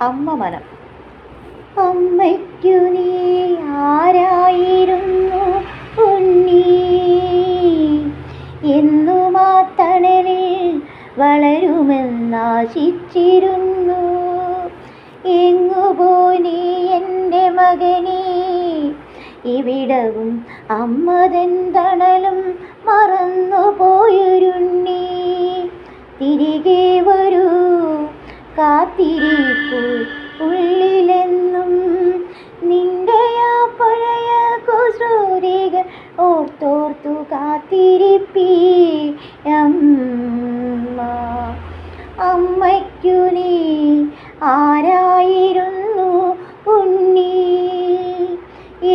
അമ്മ മനം. അമ്മയ്ക്കു നീ ആരായിരുന്നു ഉണ്ണി, എന്നും ആ തണലിൽ വളരുമെന്നാശിച്ചിരുന്നു. എങ്ങുപോയി നീ എൻ്റെ മകനേ, ഇവിടവും അമ്മതൻ തണലും മറന്നുപോയൊരുണ്ണി. തിരികെ വരൂ, കാത്തിരിപ്പു ഉള്ളിലെന്നും നിന്റെ ആ പഴയ കുസൃതികൾ ഓർത്തോർത്തു കാത്തിരിപ്പീ അമ്മ. അമ്മയ്ക്കു നീ ആരായിരുന്നു ഉണ്ണി,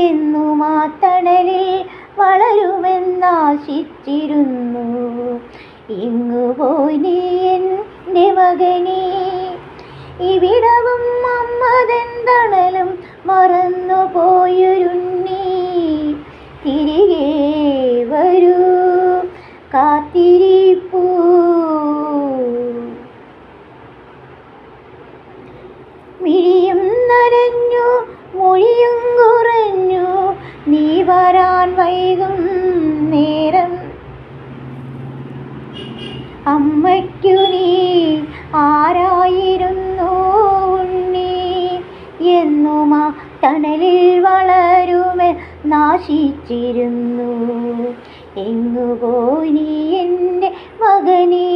എന്നും ആ തണലിൽ വളരുമെന്നാശിച്ചിരുന്നു. എങ്ങുപോയി നീ എൻ്റെ മകനേ, ഇവിടവും അമ്മതൻ തണലും മറന്നുപോയൊരുണ്ണി. തിരികെ വരൂ, കാത്തിരിപ്പൂ. മിഴിയും നനഞ്ഞു, മൊഴിയും കുറഞ്ഞു, നീ വരാൻ വൈകും നേരം. അമ്മയ്ക്കു നീ ആരായിരുന്നു ഉണ്ണി, എന്നും ആ തണലിൽ വളരുമെന്നാശിച്ചിരുന്നു. എങ്ങുപോയി നീ എൻ്റെ മകനേ.